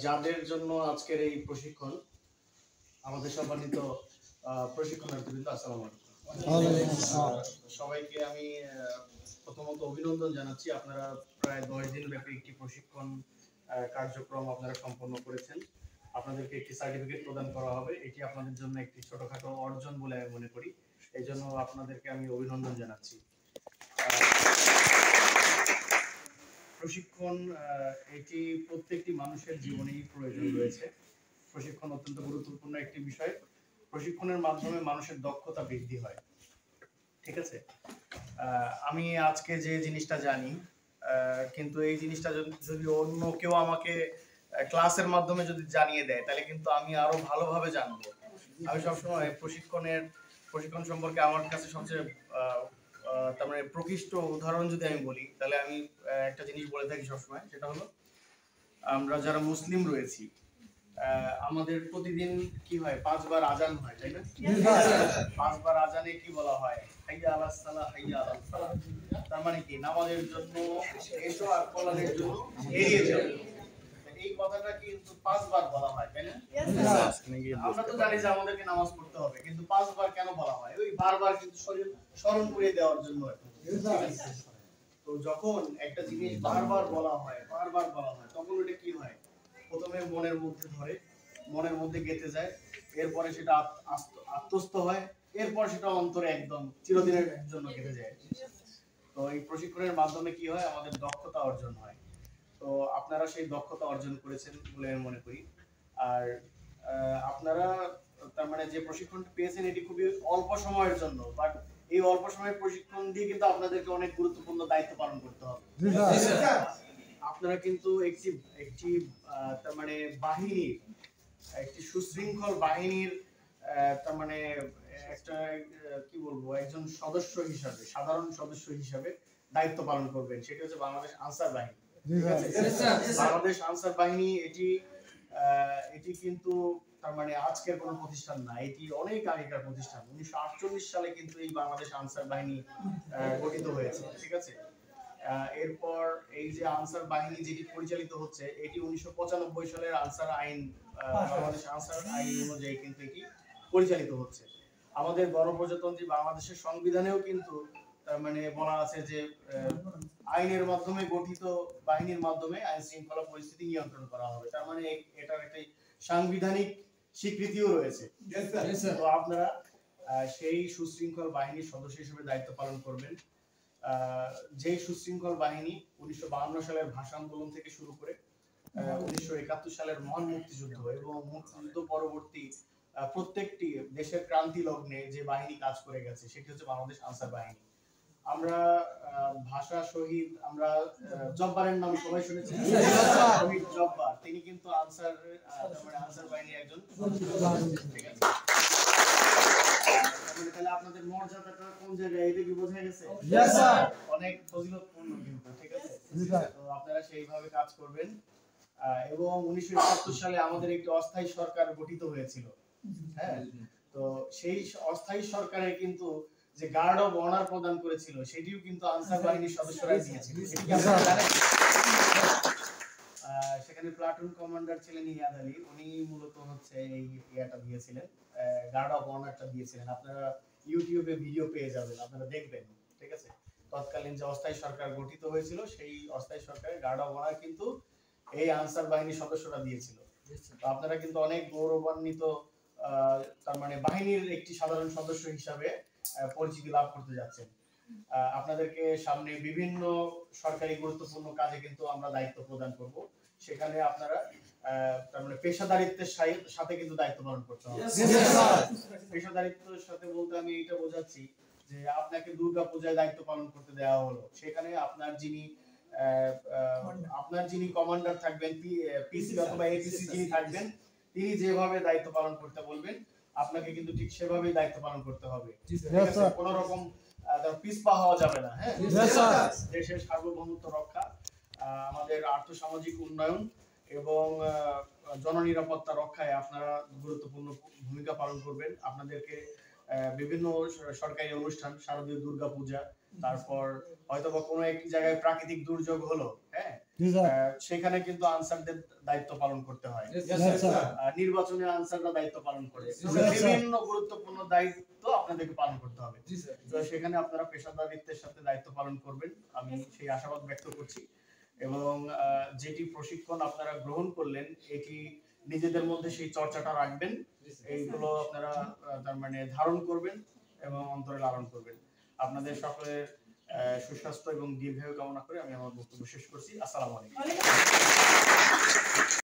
যাদের জন্য আজকের এই প্রশিক্ষণ, আমাদের সম্মানিত প্রশিক্ষণার্থীবৃন্দ, আসসালামু আলাইকুম। সবাইকে আমি প্রথমত অভিনন্দন জানাচ্ছি। আপনারা প্রায় 10 দিন ব্যাপী একটি প্রশিক্ষণ কার্যক্রম আপনারা সম্পন্ন করেছেন। আপনাদেরকে একটি সার্টিফিকেট প্রদান করা হবে। এটি আপনাদের জন্য একটি ছোটখাটো অর্জন বলে আমি মনে করি। এই জন্য আপনাদেরকে আমি অভিনন্দন জানাচ্ছি। প্রশিক্ষণ এটি প্রত্যেকটি মানুষের জীবনেই প্রয়োজন রয়েছে। প্রশিক্ষণ অত্যন্ত গুরুত্বপূর্ণ একটি বিষয়। প্রশিক্ষণের মাধ্যমে মানুষের দক্ষতা বৃদ্ধি হয়। ঠিক আছে, আমি আজকে যে জিনিসটা জানি, কিন্তু এই জিনিসটা যদি অন্য কেউ আমাকে ক্লাসের মাধ্যমে যদি জানিয়ে দেয়, তাহলে কিন্তু আমি আরো ভালোভাবে জানবো। আমি সবসময় প্রশিক্ষণ সম্পর্কে আমার কাছে সবচেয়ে তার মানে প্রকৃষ্ট উদাহরণ যদি আমি বলি, তাহলে আমি একটা জিনিস বলে থাকি সবসময়, সেটা হলো আমরা যারা মুসলিম রয়েছি, আমাদের প্রতিদিন কি হয়, 5 বার আজান হয়, তাই না? 5 বার আজানে কি বলা হয়? হাইয়া আলাস সালাহ, হাইয়া আলাল ফালাহ। তার মানে কি, নামাজের জন্য এসো আর কল্যাণের জন্য এগিয়ে যাও। এই কথাটা কিন্তু 5 বার বলা হয়, তাই না? আমরা তো জানি যে আমাদেরকে নামাজ পড়তে হবে, কিন্তু 5 বার কেন বলা হয়? ওই বারবার কিন্তু স্মরণ করিয়ে দেওয়ার জন্য। তো যখন একটা জিনিস বারবার বলা হয়, তখন ওটা কি হয়? প্রথমে মনের মধ্যে ধরে, মনের মধ্যে গেঁথে যায়, এরপরে সেটা আত্মস্থ হয়, এরপর সেটা অন্তরে একদম চিরদিনের জন্য গেঁথে যায়। তো এই প্রশিক্ষণের মাধ্যমে কি হয়? আমাদের দক্ষতা অর্জন হয়। তো আপনারা সেই দক্ষতা অর্জন করেছেন বলে আমি মনে করি। আর আপনারা তার মানে যে প্রশিক্ষণটা পেয়েছেন, এটি খুবই অল্প সময়ের জন্য, বাট এই অল্প সময়ের প্রশিক্ষণ দিয়ে কিন্তু আপনাদেরকে অনেক গুরুত্বপূর্ণ দায়িত্ব পালন করতে হবে। আপনারা কিন্তু একটি তার মানে বাহিনীর, একটি সুশৃঙ্খল বাহিনীর তার মানে একটা কি বলবো, একজন সদস্য হিসাবে, সাধারণ সদস্য হিসাবে দায়িত্ব পালন করবেন। সেটা হচ্ছে বাংলাদেশ আনসার বাহিনী। বাংলাদেশ আনসার বাহিনী এটি কিন্তু তার মানে আজকের কোনো প্রতিষ্ঠান না, এটি অনেক আগেকার প্রতিষ্ঠান। 1948 সালে কিন্তু এই বাংলাদেশ আনসার বাহিনী গঠিত হয়েছে। ঠিক আছে, এরপর এই যে আনসার বাহিনী যেটি পরিচালিত হচ্ছে, এটি 1995 সালের আনসার আইন, বাংলাদেশ আনসার আইন অনুযায়ী কিন্তু এটি পরিচালিত হচ্ছে। আমাদের গণপ্রজাতন্ত্রী বাংলাদেশের সংবিধানেও কিন্তু মানে বলা আছে যে আইনের মাধ্যমে গঠিত বাহিনীর মাধ্যমে আইন শৃঙ্খলা পরিস্থিতি নিয়ন্ত্রণ করা হবে। তার মানে এটার একটা সাংবিধানিক স্বীকৃতিও রয়েছে। তো আপনারা সেই সুশৃঙ্খল বাহিনীর সদস্য হিসেবে দায়িত্ব পালন করবেন। যেই সুশৃঙ্খল বাহিনী 1952 সালের ভাষা আন্দোলন থেকে শুরু করে 1971 সালের মহান মুক্তিযুদ্ধ এবং মুক্তিযুদ্ধ পরবর্তী প্রত্যেকটি দেশের ক্রান্তি লগ্নে যে বাহিনী কাজ করে গেছে, সেটি হচ্ছে বাংলাদেশ আনসার বাহিনী। আমরা ভাষা শহীদ, আমরা জব্বারের নাম সবাই শুনেছেন, শহীদ জব্বার, তিনি কিন্তু আনসার বাহিনীর একজন। ঠিক আছে, তাহলে আপনাদের মর্যাদাটা কোন জায়গায়, এটা কি বোঝা গেছে? অনেক ফজিলতপূর্ণ কিন্তু। ঠিক আছে, তো আপনারা সেইভাবে কাজ করবেন। এবং 1971 সালে আমাদের একটি অস্থায়ী সরকার গঠিত হয়েছিল। হ্যাঁ, তো সেই অস্থায়ী সরকারের কিন্তু যে গার্ড অফ অনার প্রদান করেছিল, সেটিও কিন্তু আনসার বাহিনীর সদস্যরা দিয়েছিল। সেখানে প্লাটুন কমান্ডার ছিলেন ইয়াদ আলী, উনি মূলত হচ্ছে এই ইয়াটা দিয়েছিলেন, গার্ড অফ অনারটা দিয়েছিলেন। আপনারা ইউটিউবে ভিডিও পেয়ে যাবেন, আপনারা দেখবেন। ঠিক আছে, তৎকালীন যে অস্থায়ী সরকার গঠিত হয়েছিল, সেই অস্থায়ী সরকারের গার্ড অফ অনার কিন্তু এই আনসার বাহিনীর সদস্যরা দিয়েছিল। তো আপনারা কিন্তু অনেক গৌরবান্বিত তার মানে বাহিনীর একটি সাধারণ সদস্য হিসাবে পরিচিতি লাভ করতে যাচ্ছেন। আপনাদেরকে সামনে বিভিন্ন সরকারি গুরুত্বপূর্ণ কাজে কিন্তু আমরা দায়িত্ব প্রদান করব। সেখানে আপনারা তার মানে পেশাদারিত্বের সাথে কিন্তু দায়িত্ব পালন করতে হবে। পেশাদারিত্বের সাথে বলতে আমি এটা বোঝাচ্ছি যে আপনাকে দুর্গা পূজায় দায়িত্ব পালন করতে দেওয়া হলো, সেখানে আপনার যিনি কমান্ডার থাকবেন, পিসি অথবা এপিসি যিনি থাকবেন, তিনি যেভাবে দায়িত্ব পালন করতে বলবেন, আপনাকে কিন্তু ঠিক সেভাবেই দায়িত্ব পালন করতে হবে। কোন রকম পিছপা হওয়া যাবে না। হ্যাঁ, দেশের সার্বভৌমত্ব রক্ষা, আমাদের আর্থসামাজিক উন্নয়ন এবং জননিরাপত্তা রক্ষায় আপনারা গুরুত্বপূর্ণ ভূমিকা পালন করবেন। আপনাদেরকে বিভিন্ন সরকারি অনুষ্ঠান, শারদীয় দুর্গা পূজা, তারপর হয়তোবা কোনো একটি জায়গায় প্রাকৃতিক দুর্যোগ হলো, হ্যাঁ, সেখানে কিন্তু আনসারদের দায়িত্ব পালন করতে হয়। নির্বাচনে আনসাররা দায়িত্ব পালন করে, বিভিন্ন গুরুত্বপূর্ণ দায়িত্ব আপনাদেরকে পালন করতে হবে। তো সেখানে আপনারা পেশাদারিত্বের সাথে দায়িত্ব পালন করবেন, আমি সেই আশাবাদ ব্যক্ত করছি। এবং যেটি প্রশিক্ষণ আপনারা গ্রহণ করলেন, এটি নিজেদের মধ্যে সেই চর্চাটা রাখবেন, এইগুলো আপনারা তার মানে ধারণ করবেন এবং অন্তরে লালন করবেন। আপনাদের সকলের সুস্বাস্থ্য এবং দীর্ঘায়ু কামনা করে আমি আমার বক্তব্য শেষ করছি। আসসালামু আলাইকুম।